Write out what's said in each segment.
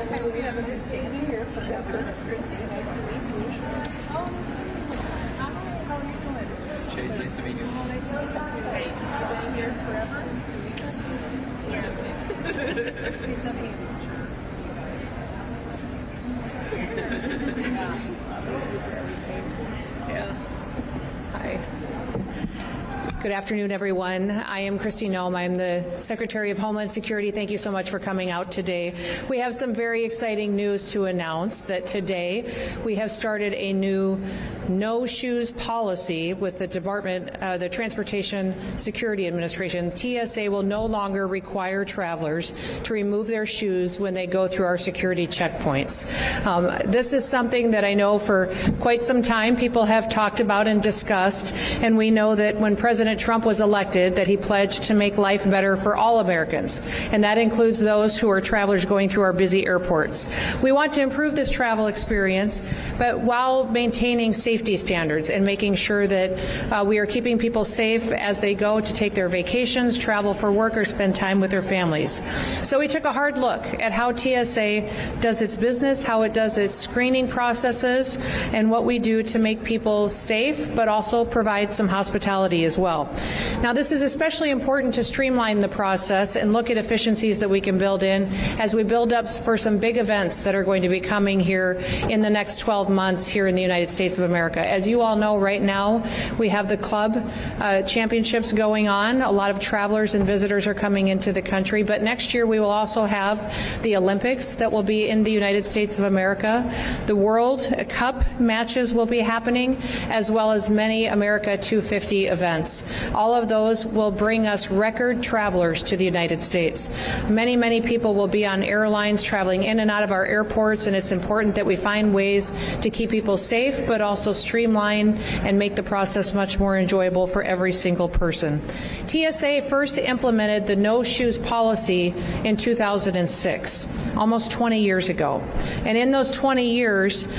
We have a distinct here for Governor Christie. Nice to meet you. How are you doing? Chase, nice to meet you. Nice to meet you. Hey, you've been here forever? Yeah. Please help me. Yeah. Hi. Good afternoon, everyone. I am Kristi Noem. I'm the Secretary of Homeland Security. Thank you so much for coming out today. We have some very exciting news to announce that today we have started a new no shoes policy with the Department, the Transportation Security Administration. TSA will no longer require travelers to remove their shoes when they go through our security checkpoints. This is something that I know for quite some time people have talked about and discussed, and we know that when President Trump was elected that he pledged to make life better for all Americans, and that includes those who are travelers going through our busy airports. We want to improve this travel experience, but while maintaining safety standards and making sure that we are keeping people safe as they go to take their vacations, travel for work, or spend time with their families. So we took a hard look at how TSA does its business, how it does its screening processes, and what we do to make people safe, but also provide some hospitality as well. Now, this is especially important to streamline the process and look at efficiencies that we can build in as we build up for some big events that are going to be coming here in the next 12 months here in the United States of America. As you all know, right now we have the club championships going on. A lot of travelers and visitors are coming into the country, but next year we will also have the Olympics that will be in the United States of America. The World Cup matches will be happening, as well as many America 250 events. All of those will bring us record travelers to the United States. Many, many people will be on airlines traveling in and out of our airports, and it's important that we find ways to keep people safe, but also streamline and make the process much more enjoyable for every single person. TSA first implemented the no shoes policy in 2006, almost 20 years ago. And in those 20 years,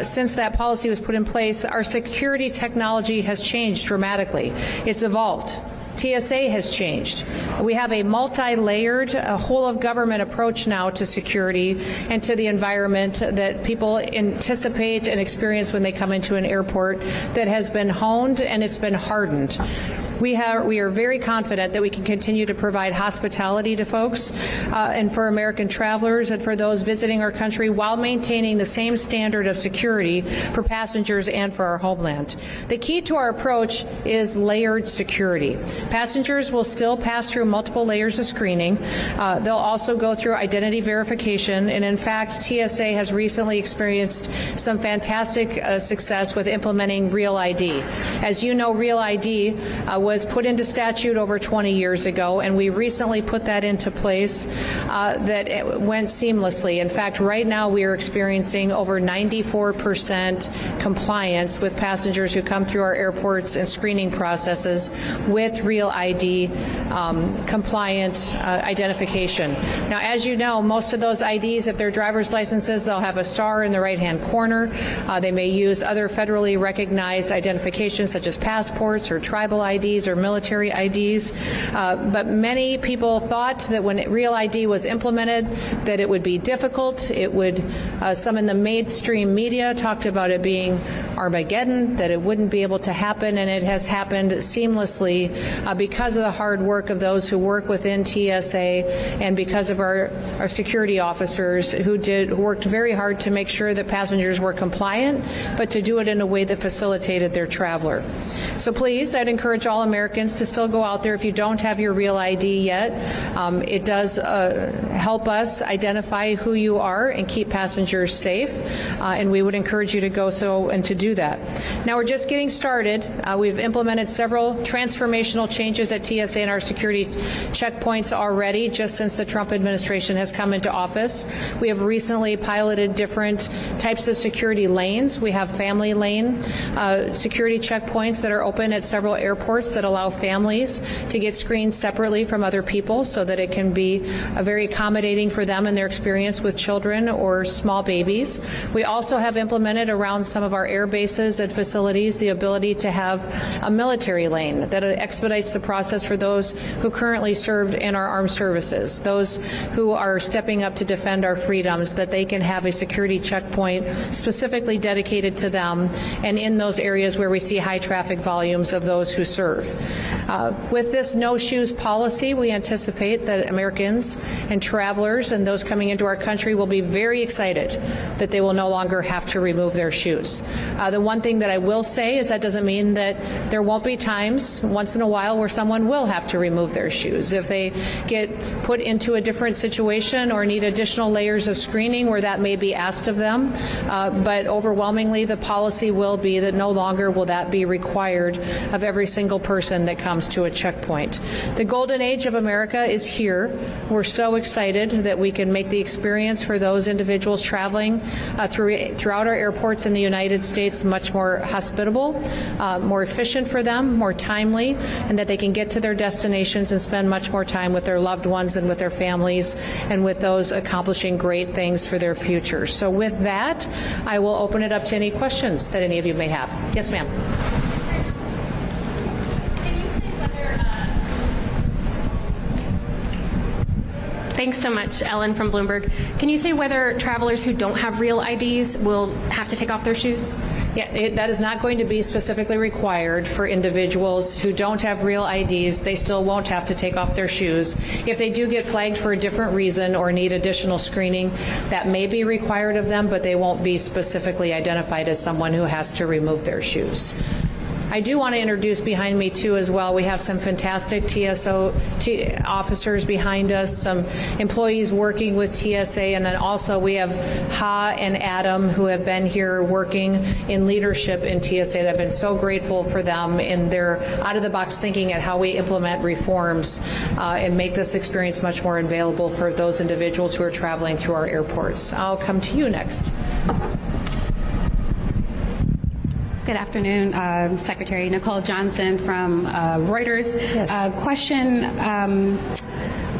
since that policy was put in place, our security technology has changed dramatically. It's evolved. TSA has changed. We have a multi-layered, whole-of-government approach now to security and to the environment that people anticipate and experience when they come into an airport that has been honed and it's been hardened. We are very confident that we can continue to provide hospitality to folks and for American travelers and for those visiting our country while maintaining the same standard of security for passengers and for our homeland. The key to our approach is layered security. Passengers will still pass through multiple layers of screening. They'll also go through identity verification, and in fact, TSA has recently experienced some fantastic success with implementing Real ID. As you know, Real ID was put into statute over 20 years ago, and we recently put that into place that it went seamlessly. In fact, right now we are experiencing over 94% compliance with passengers who come through our airports and screening processes with Real ID compliant identification. Now, as you know, most of those IDs, if they're driver's licenses, they'll have a star in the right-hand corner. They may use other federally recognized identifications such as passports or tribal IDs or military IDs. But many people thought that when Real ID was implemented that it would be difficult. It would, some in the mainstream media talked about it being Armageddon, that it wouldn't be able to happen, and it has happened seamlessly because of the hard work of those who work within TSA and because of our security officers who worked very hard to make sure that passengers were compliant, but to do it in a way that facilitated their traveler. So please, I'd encourage all Americans to still go out there if you don't have your Real ID yet. It does help us identify who you are and keep passengers safe, and we would encourage you to go so and to do that. Now, we're just getting started. We've implemented several transformational changes at TSA and our security checkpoints already just since the Trump administration has come into office. We have recently piloted different types of security lanes. We have family lane security checkpoints that are open at several airports that allow families to get screened separately from other people so that it can be very accommodating for them and their experience with children or small babies. We also have implemented around some of our air bases and facilities the ability to have a military lane that expedites the process for those who currently served in our armed services, those who are stepping up to defend our freedoms, that they can have a security checkpoint specifically dedicated to them and in those areas where we see high traffic volumes of those who serve. With this no shoes policy, we anticipate that Americans and travelers and those coming into our country will be very excited that they will no longer have to remove their shoes. The one thing that I will say is that doesn't mean that there won't be times once in a while where someone will have to remove their shoes. If they get put into a different situation or need additional layers of screening where that may be asked of them, but overwhelmingly the policy will be that no longer will that be required of every single person that comes to a checkpoint. The golden age of America is here. We're so excited that we can make the experience for those individuals traveling throughout our airports in the United States much more hospitable, more efficient for them, more timely, and that they can get to their destinations and spend much more time with their loved ones and with their families and with those accomplishing great things for their future. So with that, I will open it up to any questions that any of you may have. Yes, ma'am. Thanks so much, Ellen from Bloomberg. Can you say whether travelers who don't have real IDs will have to take off their shoes? Yeah, that is not going to be specifically required for individuals who don't have real IDs. They still won't have to take off their shoes. If they do get flagged for a different reason or need additional screening, that may be required of them, but they won't be specifically identified as someone who has to remove their shoes. I do want to introduce behind me, too, as well. We have some fantastic TSO officers behind us, some employees working with TSA, and then also we have Ha and Adam who have been here working in leadership in TSA. I've been so grateful for them in their out-of-the-box thinking at how we implement reforms and make this experience much more available for those individuals who are traveling through our airports. I'll come to you next. Good afternoon, Secretary Nicole Johnson from Reuters. Yes. Question,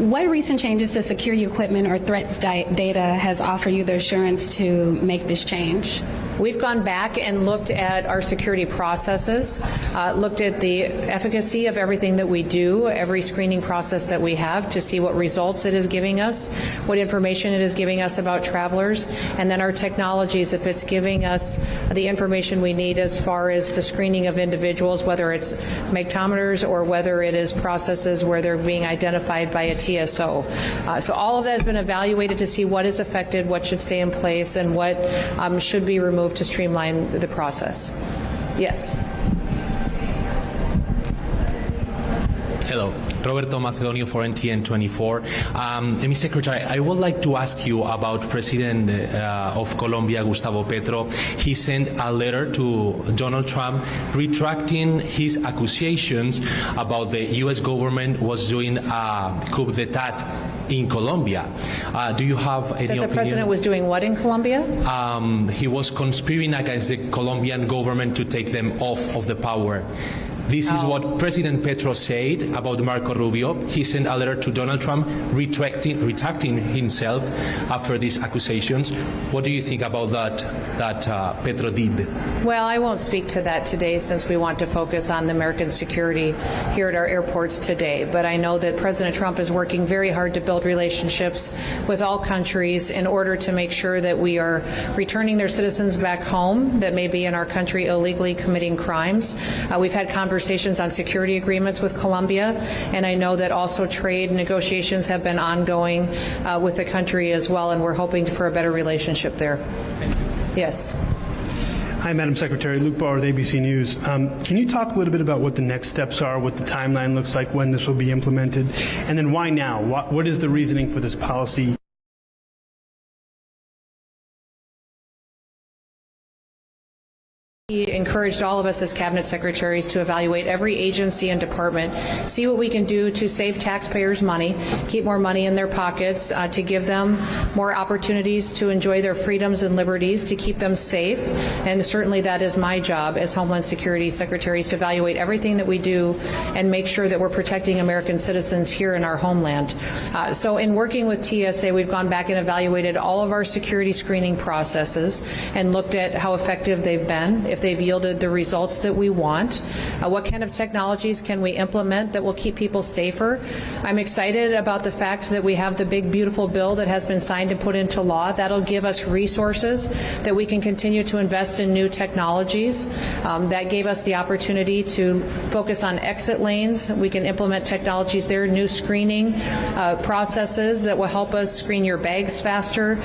what recent changes to security equipment or threats data has offered you the assurance to make this change? We've gone back and looked at our security processes, looked at the efficacy of everything that we do, every screening process that we have to see what results it is giving us, what information it is giving us about travelers, and then our technologies, if it's giving us the information we need as far as the screening of individuals, whether it's magnetometers or whether it is processes where they're being identified by a TSO. So all of that has been evaluated to see what is affected, what should stay in place, and what should be removed to streamline the process. Yes. Hello, Roberto Macedonio for NTN 24. Mr. Secretary, I would like to ask you about President of Colombia, Gustavo Petro. He sent a letter to Donald Trump retracting his accusations about the U.S. government was doing a coup d'etat in Colombia. Do you have any opinion? That the president was doing what in Colombia? He was conspiring against the Colombian government to take them off of the power. This is what President Petro said about Marco Rubio. He sent a letter to Donald Trump retracting himself after these accusations. What do you think about that Petro did? Well, I won't speak to that today since we want to focus on the American security here at our airports today. But I know that President Trump is working very hard to build relationships with all countries in order to make sure that we are returning their citizens back home that may be in our country illegally committing crimes. We've had conversations on security agreements with Colombia, and I know that also trade negotiations have been ongoing with the country as well, and we're hoping for a better relationship there. Yes. Hi, Madam Secretary. Luke Bauer with ABC News. Can you talk a little bit about what the next steps are, what the timeline looks like, when this will be implemented, and then why now? What is the reasoning for this policy? He encouraged all of us as cabinet secretaries to evaluate every agency and department, see what we can do to save taxpayers money, keep more money in their pockets, to give them more opportunities to enjoy their freedoms and liberties, to keep them safe. And certainly that is my job as Homeland Security Secretary, to evaluate everything that we do and make sure that we're protecting American citizens here in our homeland. So in working with TSA, we've gone back and evaluated all of our security screening processes and looked at how effective they've been, if they've yielded the results that we want, what kind of technologies can we implement that will keep people safer. I'm excited about the fact that we have the big, beautiful bill that has been signed and put into law. That'll give us resources that we can continue to invest in new technologies. That gave us the opportunity to focus on exit lanes. We can implement technologies there, new screening processes that will help us screen your bags faster,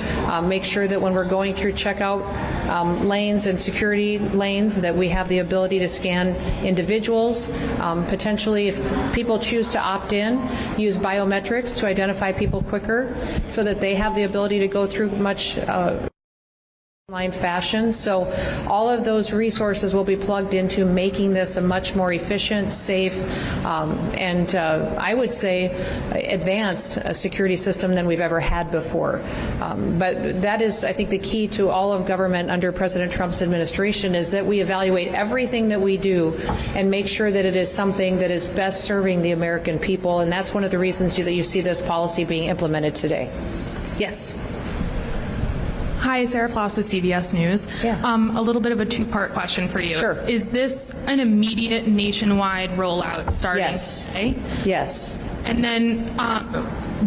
make sure that when we're going through checkout lanes and security lanes that we have the ability to scan individuals. Potentially, if people choose to opt in, use biometrics to identify people quicker so that they have the ability to go through much online fashion. So all of those resources will be plugged into making this a much more efficient, safe, and I would say advanced security system than we've ever had before. But that is, I think, the key to all of government under President Trump's administration, is that we evaluate everything that we do and make sure that it is something that is best serving the American people. And that's one of the reasons that you see this policy being implemented today. Yes. Hi, Sarah Ploss with CBS News. Yeah. A little bit of a two-part question for you. Sure. Is this an immediate nationwide rollout starting today? Yes. And then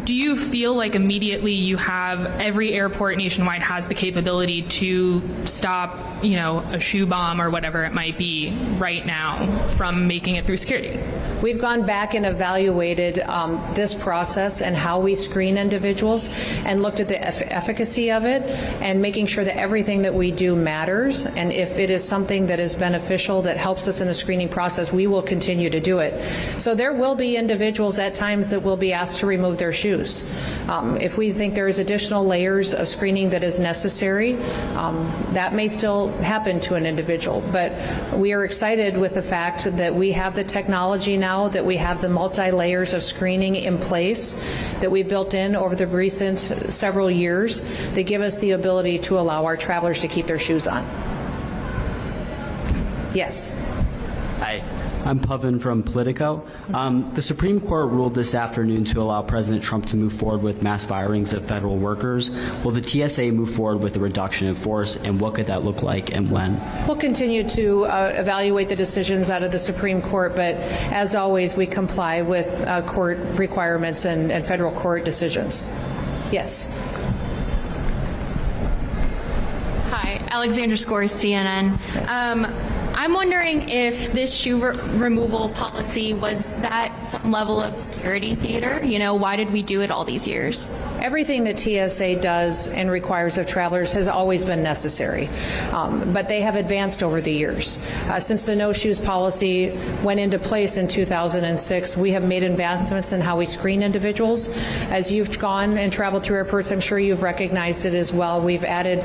do you feel like immediately you have every airport nationwide has the capability to stop, a shoe bomb or whatever it might be right now from making it through security? We've gone back and evaluated this process and how we screen individuals and looked at the efficacy of it and making sure that everything that we do matters. And if it is something that is beneficial, that helps us in the screening process, we will continue to do it. So there will be individuals at times that will be asked to remove their shoes. If we think there is additional layers of screening that is necessary, that may still happen to an individual. But we are excited with the fact that we have the technology now, that we have the multi-layers of screening in place that we've built in over the recent several years that give us the ability to allow our travelers to keep their shoes on. Yes. Hi. I'm Pavan from Politico. The Supreme Court ruled this afternoon to allow President Trump to move forward with mass firings of federal workers. Will the TSA move forward with a reduction in force, and what could that look like and when? We'll continue to evaluate the decisions out of the Supreme Court, but as always, we comply with court requirements and federal court decisions. Yes. Hi, Alexandra Scores, CNN. Yes. I'm wondering if this shoe removal policy was that some level of security theater. Why did we do it all these years? Everything that TSA does and requires of travelers has always been necessary, but they have advanced over the years. Since the no shoes policy went into place in 2006, we have made advancements in how we screen individuals. As you've gone and traveled through airports, I'm sure you've recognized it as well. We've added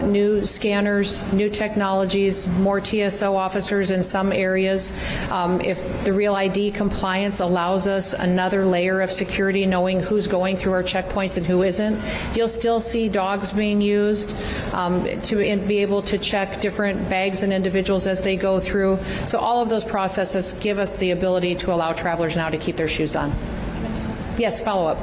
new scanners, new technologies, more TSO officers in some areas. If the Real ID compliance allows us another layer of security, knowing who's going through our checkpoints and who isn't, you'll still see dogs being used to be able to check different bags and individuals as they go through. So all of those processes give us the ability to allow travelers now to keep their shoes on. Yes, follow up.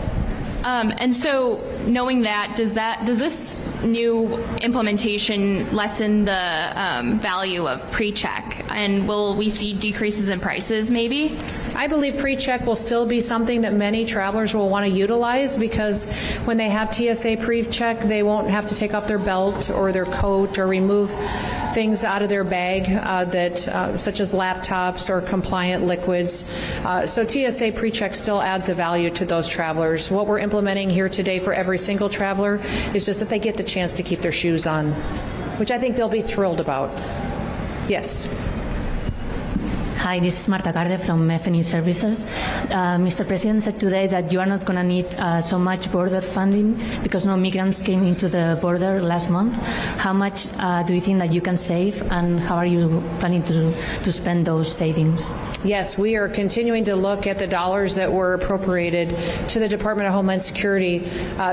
And so, knowing that, does this new implementation lessen the value of pre-check? And will we see decreases in prices, maybe? I believe pre-check will still be something that many travelers will want to utilize, because when they have TSA pre-check, they won't have to take off their belt or their coat or remove things out of their bag such as laptops or compliant liquids. So TSA pre-check still adds a value to those travelers. What we're implementing here today for every single traveler is just that they get the chance to keep their shoes on, which I think they'll be thrilled about. Yes. Hi, this is Marta Garde from FNU Services. Mr. President said today that you are not going to need so much border funding because no migrants came into the border last month. How much do you think that you can save, and how are you planning to spend those savings? Yes, we are continuing to look at the dollars that were appropriated to the Department of Homeland Security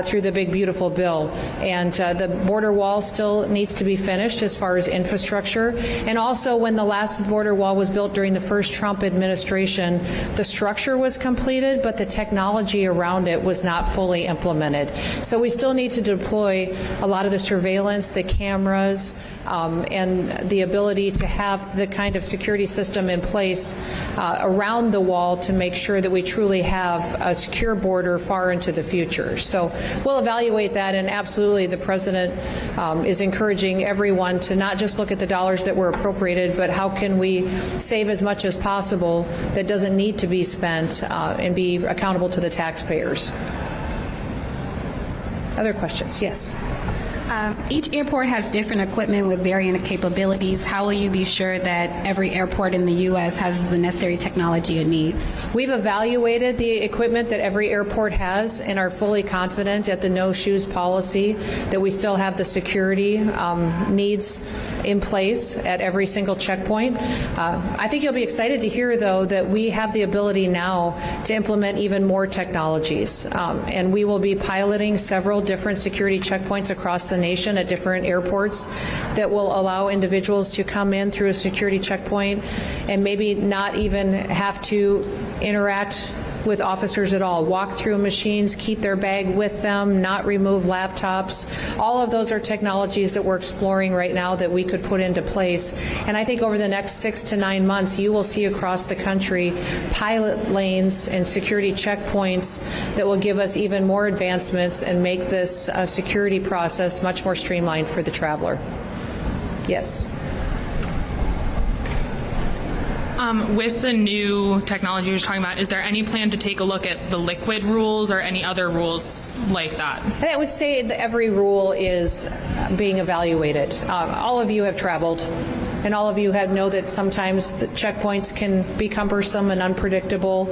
through the Big Beautiful Bill. And the border wall still needs to be finished as far as infrastructure. And also, when the last border wall was built during the first Trump administration, the structure was completed, but the technology around it was not fully implemented. So we still need to deploy a lot of the surveillance, the cameras, and the ability to have the kind of security system in place around the wall to make sure that we truly have a secure border far into the future. So we'll evaluate that, and absolutely the President is encouraging everyone to not just look at the dollars that were appropriated, but how can we save as much as possible that doesn't need to be spent and be accountable to the taxpayers. Other questions? Yes. Each airport has different equipment with varying capabilities. How will you be sure that every airport in the U.S. has the necessary technology it needs? We've evaluated the equipment that every airport has and are fully confident at the no-shoes policy that we still have the security needs in place at every single checkpoint. I think you'll be excited to hear, though, that we have the ability now to implement even more technologies. And we will be piloting several different security checkpoints across the nation at different airports that will allow individuals to come in through a security checkpoint and maybe not even have to interact with officers at all, walk through machines, keep their bag with them, not remove laptops. All of those are technologies that we're exploring right now that we could put into place. And I think over the next 6 to 9 months, you will see across the country pilot lanes and security checkpoints that will give us even more advancements and make this security process much more streamlined for the traveler. Yes. With the new technology you're talking about, is there any plan to take a look at the liquid rules or any other rules like that? I would say that every rule is being evaluated. All of you have traveled, and all of you know that sometimes the checkpoints can be cumbersome and unpredictable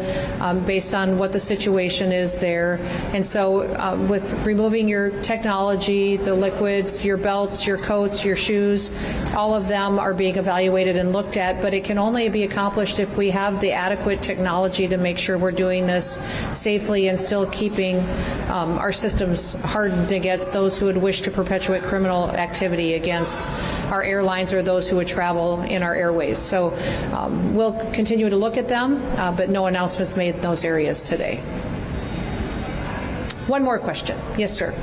based on what the situation is there. And so with removing your technology, the liquids, your belts, your coats, your shoes, all of them are being evaluated and looked at, but it can only be accomplished if we have the adequate technology to make sure we're doing this safely and still keeping our systems hardened against those who would wish to perpetuate criminal activity against our airlines or those who would travel in our airways. So we'll continue to look at them, but no announcements made in those areas today. One more question. Yes, sir.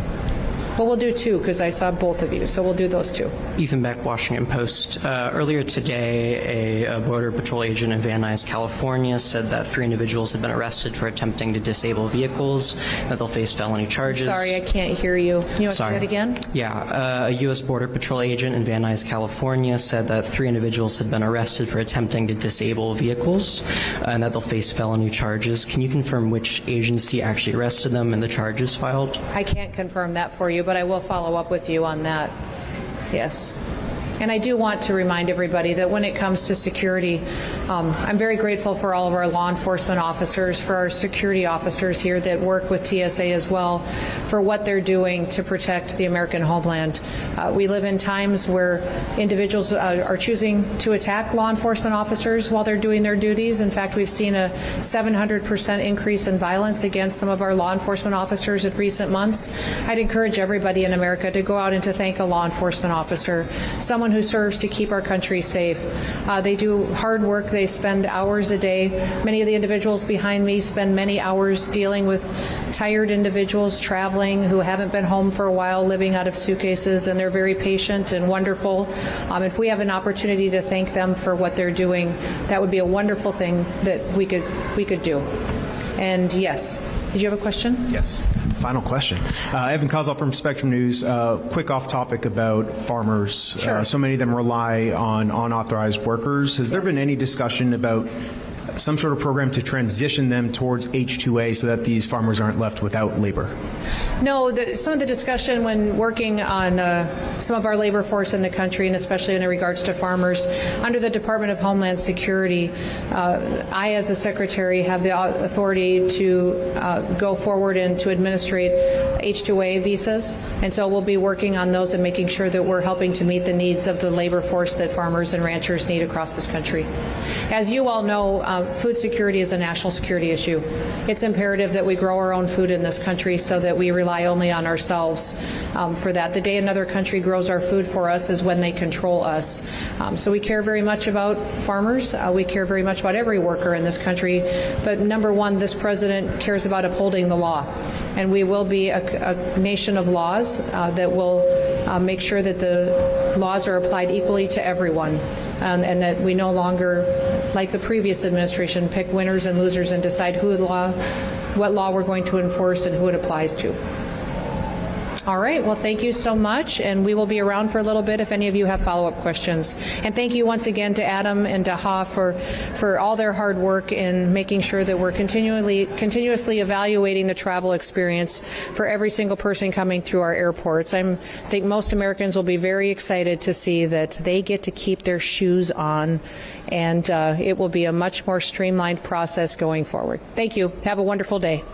Well, we'll do two because I saw both of you, so we'll do those two. Ethan Beck, Washington Post. Earlier today, a Border Patrol agent in Van Nuys, California, said that 3 individuals had been arrested for attempting to disable vehicles, that they'll face felony charges. Sorry, I can't hear you. You want to say that again? Yeah. A U.S. Border Patrol agent in Van Nuys, California, said that 3 individuals had been arrested for attempting to disable vehicles and that they'll face felony charges. Can you confirm which agency actually arrested them and the charges filed? I can't confirm that for you, but I will follow up with you on that. Yes. And I do want to remind everybody that when it comes to security, I'm very grateful for all of our law enforcement officers, for our security officers here that work with TSA as well, for what they're doing to protect the American homeland. We live in times where individuals are choosing to attack law enforcement officers while they're doing their duties. In fact, we've seen a 700% increase in violence against some of our law enforcement officers in recent months. I'd encourage everybody in America to go out and to thank a law enforcement officer, someone who serves to keep our country safe. They do hard work. They spend hours a day. Many of the individuals behind me spend many hours dealing with tired individuals traveling who haven't been home for a while, living out of suitcases, and they're very patient and wonderful. If we have an opportunity to thank them for what they're doing, that would be a wonderful thing that we could do. And yes, did you have a question? Yes. Final question. Evan Kozol from Spectrum News. Quick off topic about farmers. Sure. So many of them rely on unauthorized workers. Has there been any discussion about some sort of program to transition them towards H-2A so that these farmers aren't left without labor? No, some of the discussion when working on some of our labor force in the country, and especially in regards to farmers, under the Department of Homeland Security, I, as a secretary, have the authority to go forward and to administrate H-2A visas, and so we'll be working on those and making sure that we're helping to meet the needs of the labor force that farmers and ranchers need across this country. As you all know, food security is a national security issue. It's imperative that we grow our own food in this country so that we rely only on ourselves for that. The day another country grows our food for us is when they control us. So we care very much about farmers. We care very much about every worker in this country. But number one, this president cares about upholding the law. And we will be a nation of laws that will make sure that the laws are applied equally to everyone, and that we no longer, like the previous administration, pick winners and losers and decide what law we're going to enforce and who it applies to. All right. Well, thank you so much, and we will be around for a little bit if any of you have follow-up questions. And thank you once again to Adam and to Ha for all their hard work in making sure that we're continuously evaluating the travel experience for every single person coming through our airports. I think most Americans will be very excited to see that they get to keep their shoes on, and it will be a much more streamlined process going forward. Thank you. Have a wonderful day.